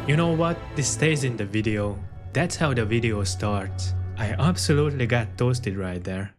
You know what? This stays in the video. That's how the video starts. I absolutely got toasted right there.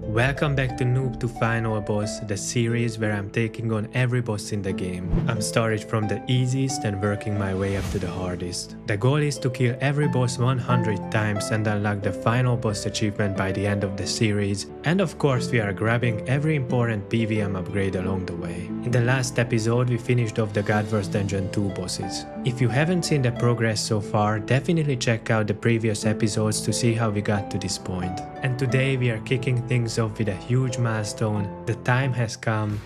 Welcome back to Noob to Final Boss, the series where I'm taking on every boss in the game. I'm started from the easiest and working my way up to the hardest. The goal is to kill every boss 100 times and unlock the final boss achievement by the end of the series. And of course we are grabbing every important PVM upgrade along the way. In the last episode we finished off the Godverse Dungeon 2 bosses. If you haven't seen the progress so far, definitely check out the previous episodes to see how we got to this point. And today we are kicking things off with a huge milestone. The time has come.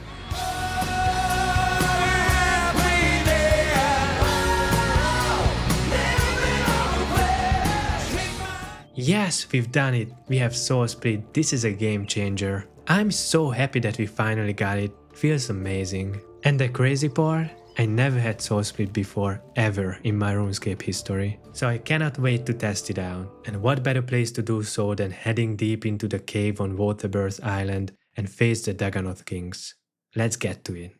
Yes, we've done it. We have Soul Split. This is a game changer. I'm so happy that we finally got it. Feels amazing. And the crazy part? I never had Soul Split before, ever, in my RuneScape history. So I cannot wait to test it out. And what better place to do so than heading deep into the cave on Waterbirth Island and face the Dagannoth Kings. Let's get to it.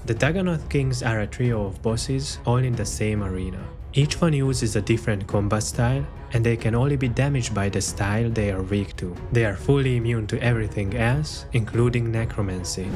The Dagannoth Kings are a trio of bosses, all in the same arena. Each one uses a different combat style, and they can only be damaged by the style they are weak to. They are fully immune to everything else, including necromancy.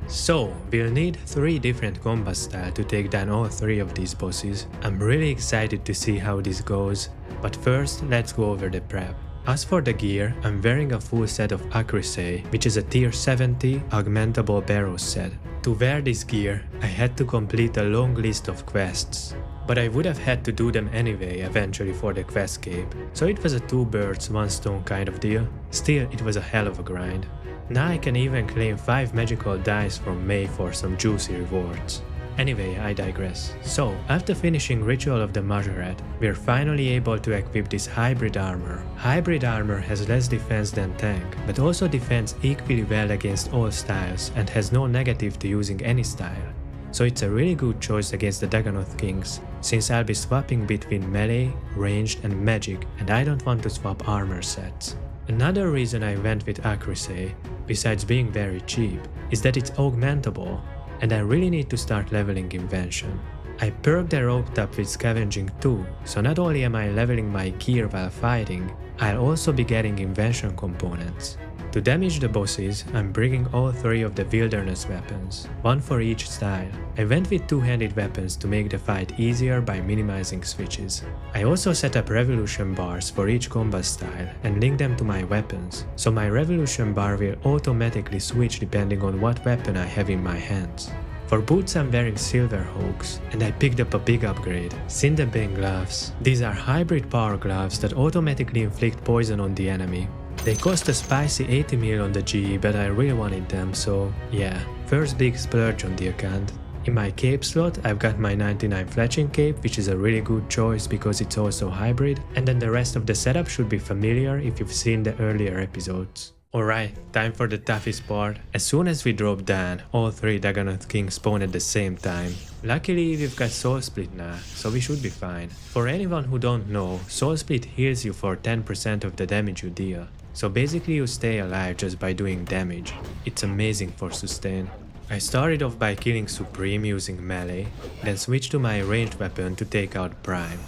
So, we'll need 3 different combat styles to take down all 3 of these bosses. I'm really excited to see how this goes, but first let's go over the prep. As for the gear, I'm wearing a full set of Accuracy, which is a tier 70 augmentable barrow set. To wear this gear, I had to complete a long list of quests. But I would have had to do them anyway eventually for the questscape, so it was a 2 birds, 1 stone kind of deal. Still, it was a hell of a grind. Now I can even claim 5 magical dice from May for some juicy rewards. Anyway, I digress. So, after finishing Ritual of the Majoret, we're finally able to equip this hybrid armor. Hybrid armor has less defense than tank, but also defends equally well against all styles and has no negative to using any style. So it's a really good choice against the Dagannoth Kings, since I'll be swapping between melee, ranged and magic, and I don't want to swap armor sets. Another reason I went with Accuracy, besides being very cheap, is that it's augmentable, and I really need to start leveling Invention. I perked the rope top with Scavenging too, so not only am I leveling my gear while fighting, I'll also be getting Invention components. To damage the bosses, I'm bringing all 3 of the wilderness weapons, 1 for each style. I went with 2-handed weapons to make the fight easier by minimizing switches. I also set up revolution bars for each combat style and linked them to my weapons, so my revolution bar will automatically switch depending on what weapon I have in my hands. For boots I'm wearing silver hawks, and I picked up a big upgrade, Cinderbane gloves. These are hybrid power gloves that automatically inflict poison on the enemy. They cost a spicy 80 mil on the GE, but I really wanted them, so yeah, first big splurge on the account. In my cape slot, I've got my 99 fletching cape, which is a really good choice because it's also hybrid, and then the rest of the setup should be familiar if you've seen the earlier episodes. Alright, time for the toughest part. As soon as we drop down, all 3 Dagannoth Kings spawn at the same time. Luckily we've got Soul Split now, so we should be fine. For anyone who don't know, Soul Split heals you for 10% of the damage you deal. So basically you stay alive just by doing damage. It's amazing for sustain. I started off by killing Supreme using melee, then switched to my ranged weapon to take out Prime.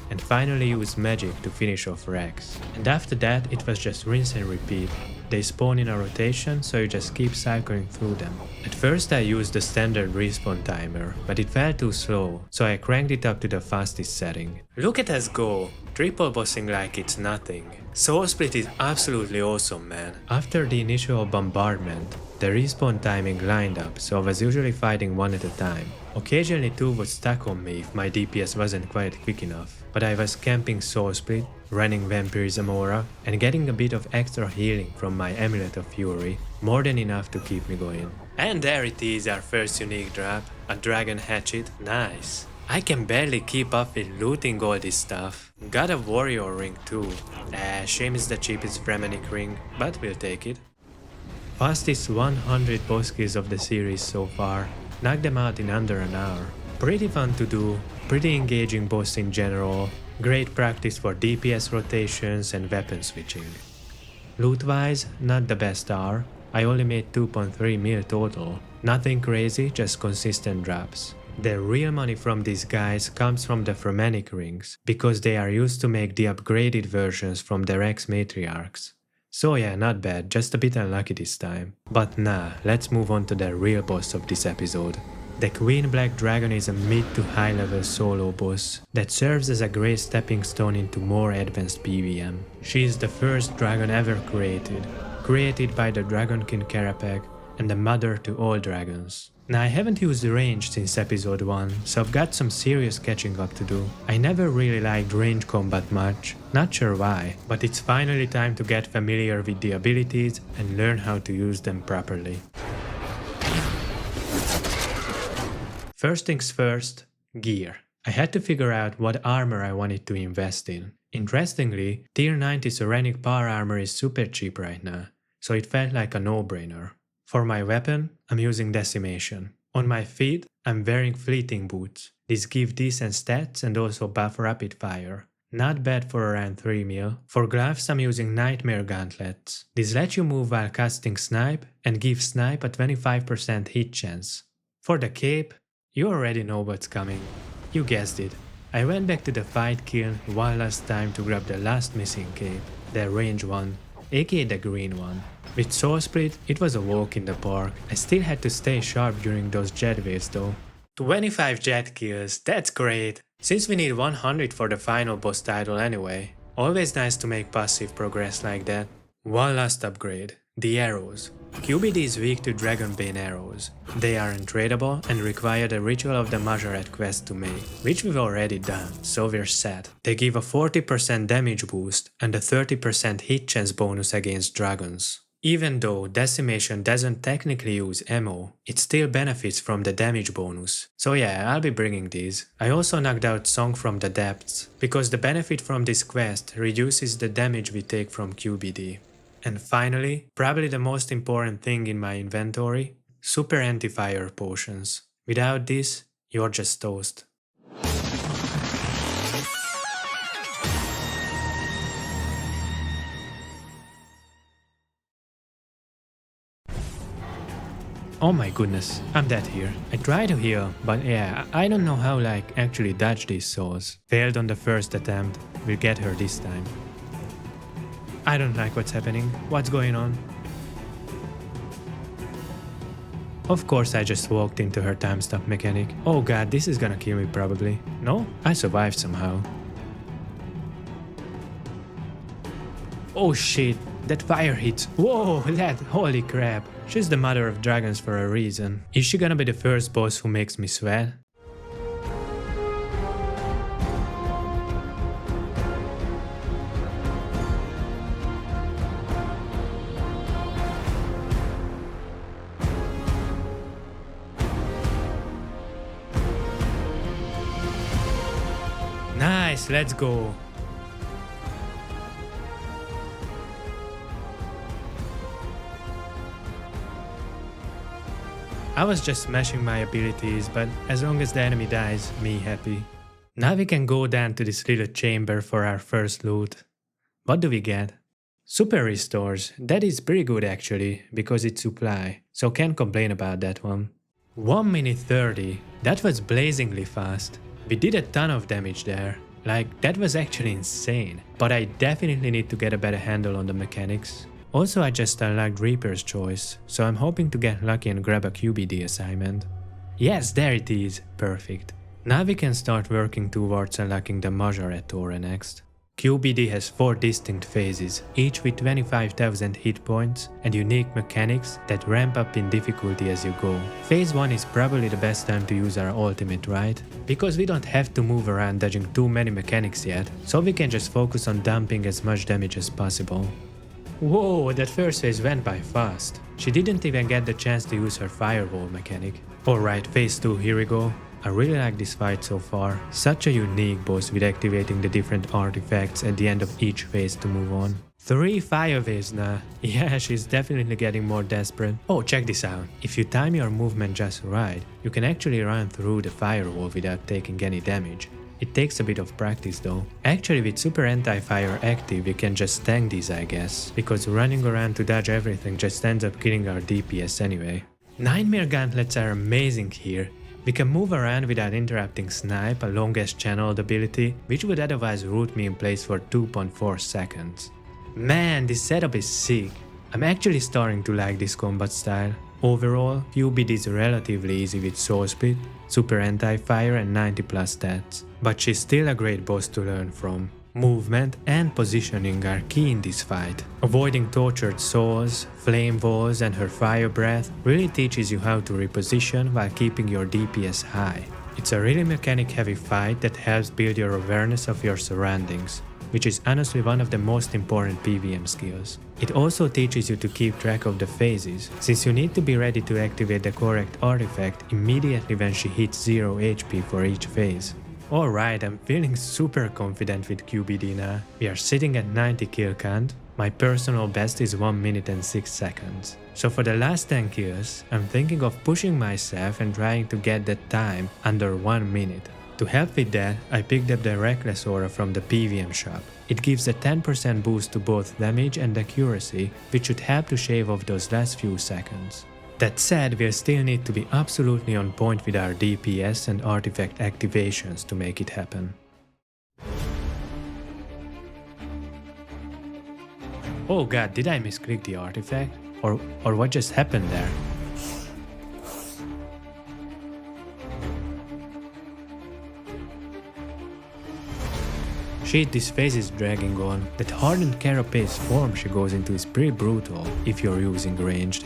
And finally used magic to finish off Rex. And after that it was just rinse and repeat. They spawn in a rotation, so you just keep cycling through them. At first I used the standard respawn timer, but it felt too slow, so I cranked it up to the fastest setting. Look at us go! Triple bossing like it's nothing. Soul Split is absolutely awesome, man. After the initial bombardment, the respawn timing lined up, so I was usually fighting 1 at a time. Occasionally 2 would stack on me if my DPS wasn't quite quick enough, but I was camping Soul Split, running Vampirism Aura, and getting a bit of extra healing from my Amulet of Fury, more than enough to keep me going. And there it is, our first unique drop, a Dragon Hatchet, nice. I can barely keep up with looting all this stuff. Got a Warrior Ring too. Shame it's the cheapest Brahmanic ring, but we'll take it. Fastest 100 boss kills of the series so far, knocked them out in under an hour. Pretty fun to do, pretty engaging boss in general, great practice for DPS rotations and weapon switching. Loot wise, not the best R. I only made 2.3 mil total. Nothing crazy, just consistent drops. The real money from these guys comes from the Fremennic rings, because they are used to make the upgraded versions from their ex-matriarchs. So yeah, not bad, just a bit unlucky this time. But nah, let's move on to the real boss of this episode. The Queen Black Dragon is a mid to high level solo boss that serves as a great stepping stone into more advanced PvM. She is the first dragon ever created by the Dragon King Karapag and the mother to all dragons. Now I haven't used range since episode 1, so I've got some serious catching up to do. I never really liked range combat much, not sure why, but it's finally time to get familiar with the abilities and learn how to use them properly. First things first, gear. I had to figure out what armor I wanted to invest in. Interestingly, tier 90 Serenic power armor is super cheap right now, so it felt like a no-brainer. For my weapon, I'm using Decimation. On my feet, I'm wearing Fleeting Boots. These give decent stats and also buff rapid fire. Not bad for around 3 mil. For gloves, I'm using Nightmare Gauntlets. These let you move while casting Snipe and give Snipe a 25% hit chance. For the cape, you already know what's coming. You guessed it. I went back to the fight kiln one last time to grab the last missing cape, the range one, aka the green one. With Soul Split, it was a walk in the park. I still had to stay sharp during those jet waves though. 25 jet kills, that's great! Since we need 100 for the final boss title anyway. Always nice to make passive progress like that. One last upgrade, the arrows. QBD is weak to Dragonbane arrows. They are untradeable and require the Ritual of the Majoret quest to make, which we've already done, so we're set. They give a 40% damage boost and a 30% hit chance bonus against dragons. Even though Decimation doesn't technically use ammo, it still benefits from the damage bonus. So yeah, I'll be bringing these. I also knocked out Song from the Depths, because the benefit from this quest reduces the damage we take from QBD. And finally, probably the most important thing in my inventory, super anti-fire potions. Without this, you're just toast. Oh my goodness, I'm dead here. I tried to heal, but yeah, I don't know how actually dodge these souls. Failed on the first attempt, we'll get her this time. I don't like what's happening. What's going on? Of course I just walked into her time stop mechanic. Oh god, this is gonna kill me probably. No? I survived somehow. Oh shit, that fire hits. Whoa, that, holy crap. She's the mother of dragons for a reason. Is she gonna be the first boss who makes me sweat? Nice, let's go. I was just smashing my abilities, but as long as the enemy dies, me happy. Now we can go down to this little chamber for our first loot. What do we get? Super restores. That is pretty good actually, because it's supply, so can't complain about that one. 1 minute 30. That was blazingly fast. We did a ton of damage there. That was actually insane. But I definitely need to get a better handle on the mechanics. Also, I just unlocked Reaper's Choice, so I'm hoping to get lucky and grab a QBD assignment. Yes, there it is. Perfect. Now we can start working towards unlocking the Majoret Aura next. QBD has 4 distinct phases, each with 25,000 hit points and unique mechanics that ramp up in difficulty as you go. Phase 1 is probably the best time to use our ultimate, right? Because we don't have to move around dodging too many mechanics yet, so we can just focus on dumping as much damage as possible. Whoa, that first phase went by fast. She didn't even get the chance to use her firewall mechanic. Alright, phase 2, here we go. I really like this fight so far. Such a unique boss with activating the different artifacts at the end of each phase to move on. 3 fire waves now. Yeah, she's definitely getting more desperate. Oh, check this out. If you time your movement just right, you can actually run through the firewall without taking any damage. It takes a bit of practice though. Actually, with super anti-fire active we can just tank these, I guess, because running around to dodge everything just ends up killing our DPS anyway. 9mm gauntlets are amazing here. We can move around without interrupting snipe, a longest channeled ability, which would otherwise root me in place for 2.4 seconds. Man, this setup is sick. I'm actually starting to like this combat style. Overall, QBD is relatively easy with soul split, super anti-fire and 90 plus stats. But she's still a great boss to learn from. Movement and positioning are key in this fight. Avoiding tortured souls, flame walls and her fire breath really teaches you how to reposition while keeping your DPS high. It's a really mechanic heavy fight that helps build your awareness of your surroundings, which is honestly one of the most important PvM skills. It also teaches you to keep track of the phases, since you need to be ready to activate the correct artifact immediately when she hits 0 HP for each phase. Alright, I'm feeling super confident with QBD now. We are sitting at 90 kill count. My personal best is 1 minute and 6 seconds. So for the last 10 kills, I'm thinking of pushing myself and trying to get that time under 1 minute. To help with that, I picked up the Reckless Aura from the PvM shop. It gives a 10% boost to both damage and accuracy, which should help to shave off those last few seconds. That said, we'll still need to be absolutely on point with our DPS and artifact activations to make it happen. Oh god, did I misclick the artifact? Or what just happened there? Shit, this phase is dragging on. That hardened carapace form she goes into is pretty brutal if you're using ranged.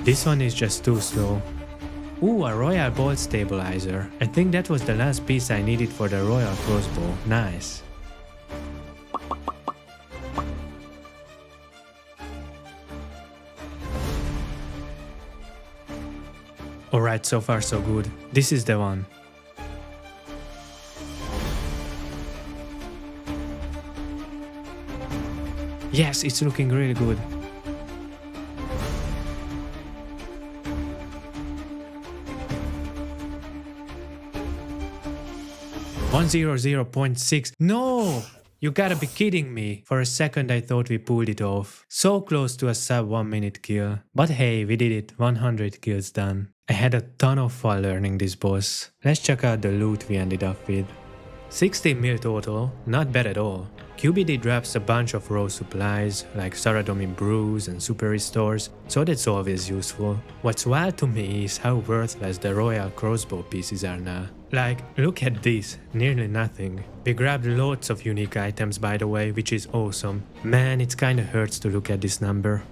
This one is just too slow. Ooh, a Royal Bolt Stabilizer. I think that was the last piece I needed for the Royal Crossbow. Nice. Alright, so far so good. This is the one. Yes, it's looking really good. 100.6. No! You gotta be kidding me. For a second I thought we pulled it off. So close to a sub 1 minute kill. But hey, we did it. 100 kills done. I had a ton of fun learning this boss. Let's check out the loot we ended up with. 16 mil total, not bad at all. QBD drops a bunch of raw supplies like Saradomin brews and super restores, so that's always useful. What's wild to me is how worthless the Royal Crossbow pieces are now. Like, look at this, nearly nothing. We grabbed lots of unique items by the way, which is awesome. Man, it kinda hurts to look at this number.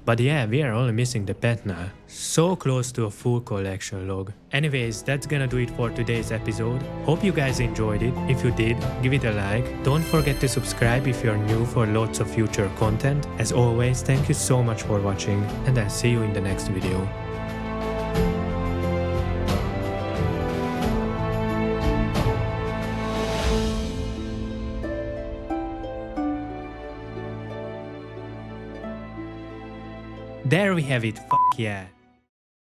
But yeah, we are only missing the pet now. So close to a full collection log. Anyways, that's gonna do it for today's episode. Hope you guys enjoyed it. If you did, give it a like. Don't forget to subscribe if you're new for lots of future content. As always, thank you so much for watching, and I'll see you in the next video. There we have it, fuck yeah.